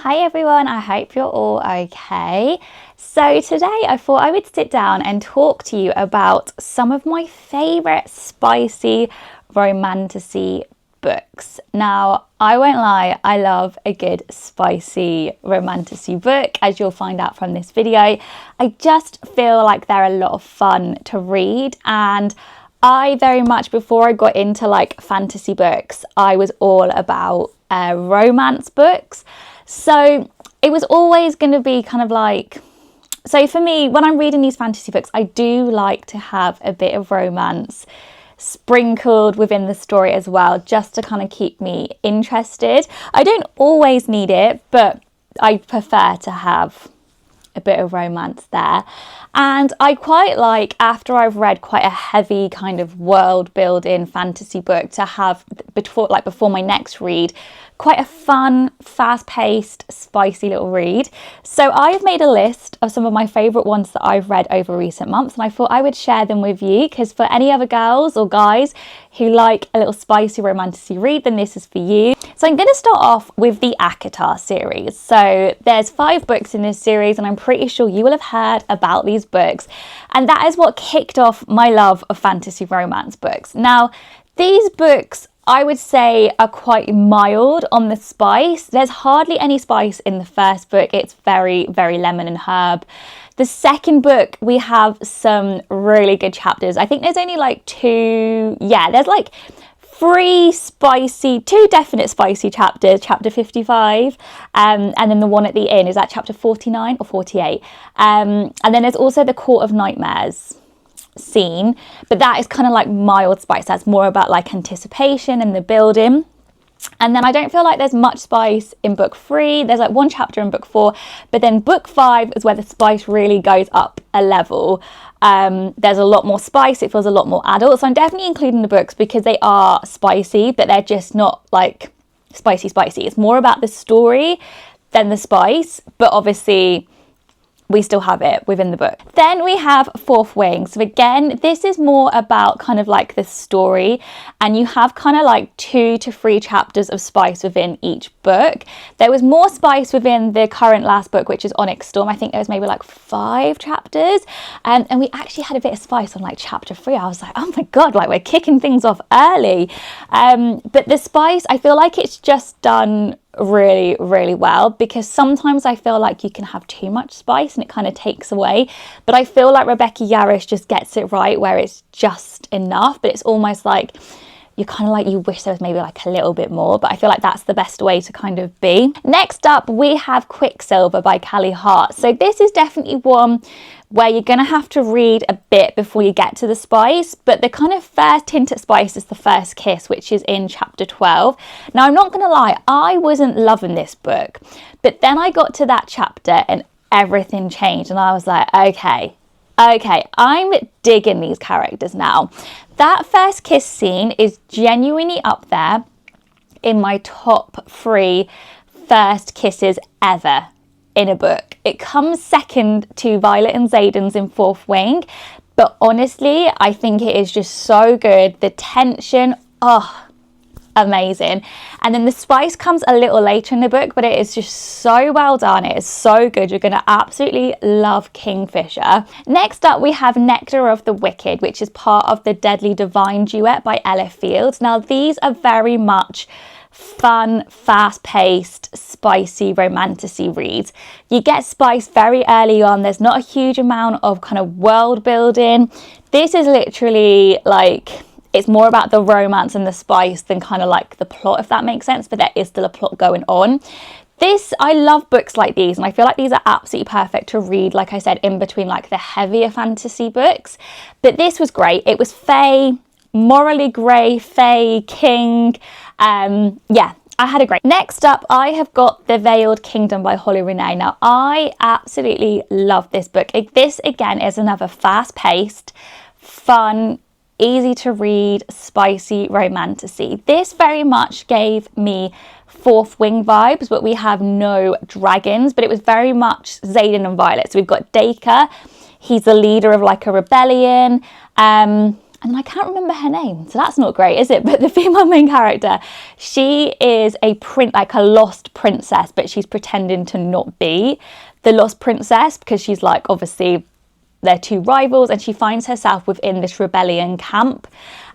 Hi everyone, I hope you're all okay. So today I thought I would sit down and talk to you about some of my favourite spicy romantasy books. Now, I won't lie, I love a good spicy romantasy book, as you'll find out from this video. I just feel like they're a lot of fun to read, and I very much, before I got into like fantasy books, I was all about romance books. So it was always going to be kind of like, so for me, when I'm reading these fantasy books, I do like to have a bit of romance sprinkled within the story as well, just to kind of keep me interested. I don't always need it, but I prefer to have a bit of romance there. And I quite like, after I've read quite a heavy kind of world building fantasy book, to have before my next read, quite a fun, fast-paced, spicy little read. So I've made a list of some of my favourite ones that I've read over recent months, and I thought I would share them with you, because for any other girls or guys who like a little spicy romantasy read, then this is for you. So I'm going to start off with the ACOTAR series. So there's 5 books in this series, and I'm pretty sure you will have heard about these books. And that is what kicked off my love of fantasy romance books. Now, these books, I would say, are quite mild on the spice. There's hardly any spice in the first book. It's very, very lemon and herb. The second book, we have some really good chapters. I think there's only like 2, there's like 2 definite spicy chapters, chapter 55, and then the one at the end, is that chapter 49 or 48? And then there's also the Court of Nightmares scene, but that is kind of like mild spice. That's more about like anticipation and the building. And then I don't feel like there's much spice in book 3. There's like 1 chapter in book 4, but then book 5 is where the spice really goes up a level. There's a lot more spice. It feels a lot more adult. So I'm definitely including the books because they are spicy, but they're just not like spicy. It's more about the story than the spice, but obviously we still have it within the book. Then we have Fourth Wing. So again, this is more about kind of like the story, and you have kind of like 2 to 3 chapters of spice within each book. There was more spice within the current last book, which is Onyx Storm. I think there was maybe like 5 chapters. And we actually had a bit of spice on like chapter 3. I was like, oh my God, like we're kicking things off early. But the spice, I feel like it's just done really, really well, because sometimes I feel like you can have too much spice and it kind of takes away, but I feel like Rebecca Yarros just gets it right, where it's just enough, but it's almost like you kind of like, you wish there was maybe like a little bit more, but I feel like that's the best way to kind of be. Next up, we have Quicksilver by Callie Hart. So this is definitely one where you're going to have to read a bit before you get to the spice, but the kind of first hint at spice is the first kiss, which is in chapter 12. Now, I'm not going to lie, I wasn't loving this book, but then I got to that chapter and everything changed, and I was like, okay, I'm digging these characters now. That first kiss scene is genuinely up there in my top 3 first kisses ever in a book. It comes second to Violet and Xaden's in Fourth Wing, but honestly, I think it is just so good. The tension, amazing. And then the spice comes a little later in the book, but it is just so well done. It is so good. You're going to absolutely love Kingfisher. Next up, we have Nectar of the Wicked, which is part of the Deadly Divine duet by Ella Fields. Now, these are very much fun, fast-paced, spicy romantasy reads. You get spice very early on. There's not a huge amount of kind of world building. This is literally like, it's more about the romance and the spice than kind of like the plot, if that makes sense, but there is still a plot going on. I love books like these, and I feel like these are absolutely perfect to read, like I said, in between like the heavier fantasy books. But this was great. It was fae, morally grey, fae, king. I had a great. Next up, I have got The Veiled Kingdom by Renee. Now, I absolutely love this book. This, again, is another fast-paced, fun, easy to read, spicy romantasy. This very much gave me Fourth Wing vibes, but we have no dragons, but it was very much Xaden and Violet. So we've got Dacre. He's the leader of like a rebellion. and I can't remember her name, so that's not great, is it? But the female main character, she is like a lost princess, but she's pretending to not be the lost princess because she's like, obviously, they're two rivals, and she finds herself within this rebellion camp,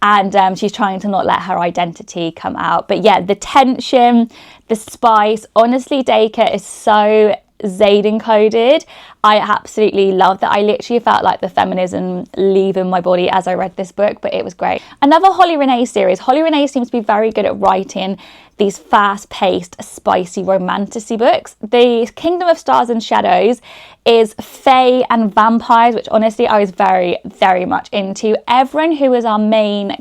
and she's trying to not let her identity come out. But yeah, the tension, the spice, honestly, Dacre is so Zayden coded. I absolutely love that. I literally felt like the feminism leaving my body as I read this book, but it was great. Another Holly Renee series. Holly Renee seems to be very good at writing these fast-paced, spicy romantasy books. The Kingdom of Stars and Shadows is fae and vampires, which honestly I was very, very much into. Everyone who is our main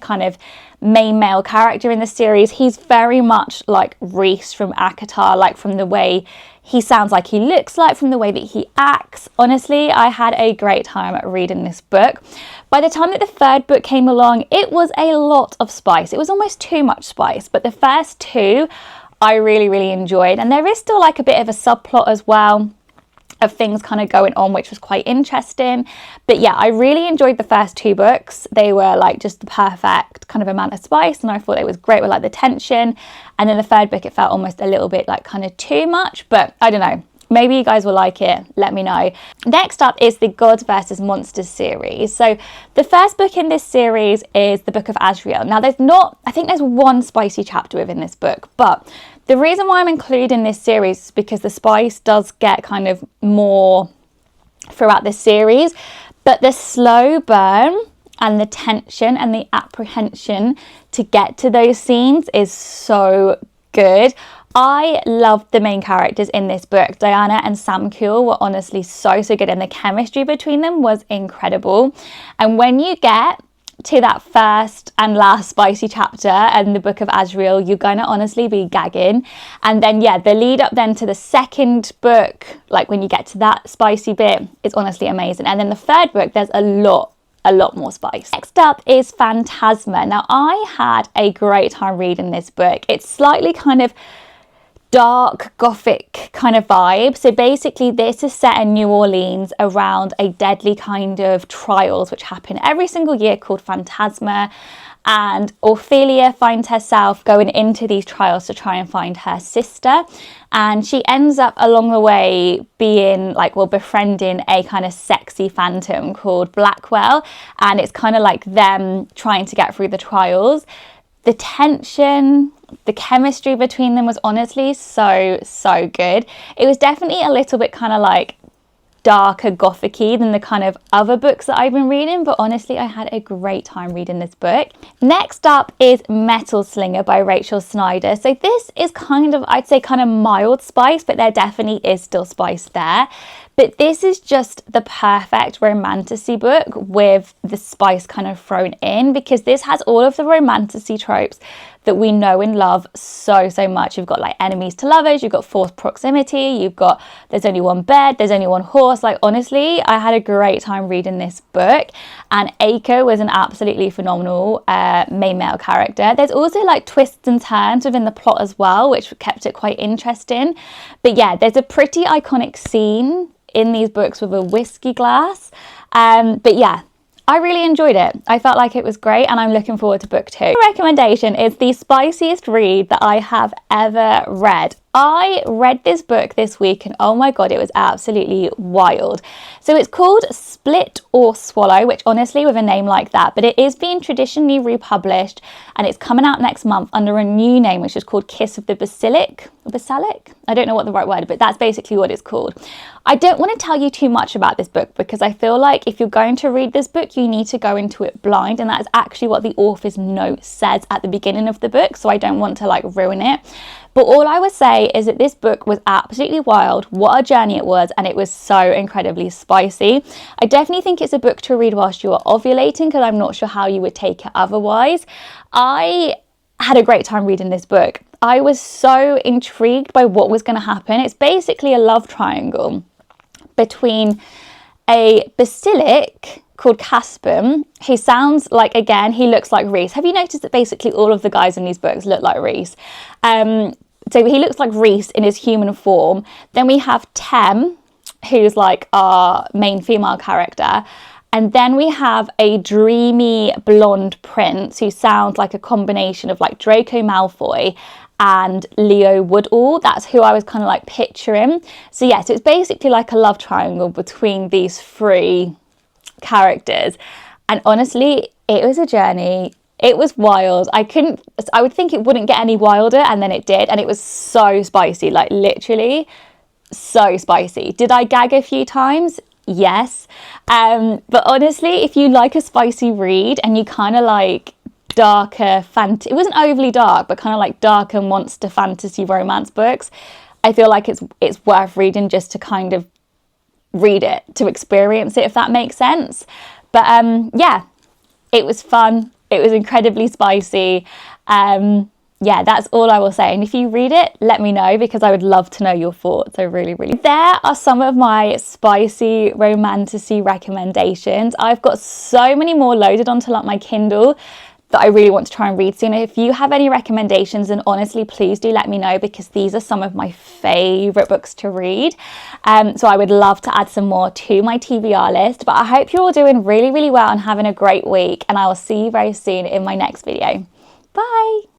male character in the series, he's very much like Rhys from ACOTAR, like from the way he sounds, like he looks like, from the way that he acts. Honestly, I had a great time reading this book. By the time that the third book came along, it was a lot of spice. It was almost too much spice, but the first two I really, really enjoyed. And there is still like a bit of a subplot as well of things kind of going on, which was quite interesting. But yeah, I really enjoyed the first two books. They were like just the perfect kind of amount of spice, and I thought it was great with like the tension. And then the third book, it felt almost a little bit like kind of too much, but I don't know. Maybe you guys will like it, let me know. Next up is the Gods versus Monsters series. So the first book in this series is the Book of Asriel. Now I think there's one spicy chapter within this book, but the reason why I'm including this series is because the spice does get kind of more throughout this series, but the slow burn and the tension and the apprehension to get to those scenes is so good. I loved the main characters in this book. Diana and Samkuil were honestly so good, and the chemistry between them was incredible. And when you get to that first and last spicy chapter and the Book of Asriel, you're gonna honestly be gagging. And then yeah, the lead up then to the second book, like when you get to that spicy bit, is honestly amazing. And then the third book, there's a lot more spice. Next up is Phantasma. Now I had a great time reading this book. It's slightly kind of dark gothic kind of vibe. So basically this is set in New Orleans around a deadly kind of trials which happen every single year called Phantasma, and Ophelia finds herself going into these trials to try and find her sister, and she ends up along the way being like, well, befriending a kind of sexy phantom called Blackwell, and it's kind of like them trying to get through the trials. The tension, the chemistry between them was honestly so good. It was definitely a little bit kind of like darker gothic-y than the kind of other books that I've been reading, but honestly I had a great time reading this book. Next up is Metal Slinger by Rachel Snyder. So this is kind of, I'd say, kind of mild spice, but there definitely is still spice there. But this is just the perfect romantasy book with the spice kind of thrown in, because this has all of the romantasy tropes that we know and love so much. You've got like enemies to lovers, you've got forced proximity, you've got there's only one bed, there's only one horse. Like honestly, I had a great time reading this book, and Aiko was an absolutely phenomenal main male character. There's also like twists and turns within the plot as well, which kept it quite interesting. But yeah, there's a pretty iconic scene in these books with a whiskey glass. But yeah, I really enjoyed it. I felt like it was great, and I'm looking forward to book 2. My recommendation is the spiciest read that I have ever read. I read this book this week and oh my god, it was absolutely wild. So it's called Split or Swallow, which honestly, with a name like that, but it is being traditionally republished and it's coming out next month under a new name, which is called Kiss of the Basilic. I don't know what the right word is, but that's basically what it's called. I don't want to tell you too much about this book because I feel like if you're going to read this book, you need to go into it blind, and that is actually what the author's note says at the beginning of the book, so I don't want to like ruin it. But all I would say is that this book was absolutely wild. What a journey it was, and it was so incredibly spicy. I definitely think it's a book to read whilst you are ovulating, because I'm not sure how you would take it otherwise. I had a great time reading this book. I was so intrigued by what was going to happen. It's basically a love triangle between a basilic called Caspum, who sounds like, again, he looks like Rhys. Have you noticed that basically all of the guys in these books look like Rhys? So he looks like Rhys in his human form. Then we have Tem, who's like our main female character, And then we have a dreamy blonde prince who sounds like a combination of like Draco Malfoy and Leo Woodall. That's who I was kind of like picturing. So yeah, so it's basically like a love triangle between these three characters. And honestly, it was a journey. It was wild. I would think it wouldn't get any wilder, and then it did. And it was so spicy, like literally so spicy. Did I gag a few times? Yes. But honestly, if you like a spicy read and you kind of like darker it wasn't overly dark, but kind of like darker monster fantasy romance books, I feel like it's worth reading just to kind of read it, to experience it, if that makes sense. But yeah, it was fun. It was incredibly spicy. Yeah, that's all I will say. And if you read it, let me know, because I would love to know your thoughts. I really. There are some of my spicy romantasy recommendations. I've got so many more loaded onto like my Kindle that I really want to try and read soon. If you have any recommendations, then honestly, please do let me know, because these are some of my favourite books to read. So I would love to add some more to my TBR list. But I hope you're all doing really, really well and having a great week. And I will see you very soon in my next video. Bye!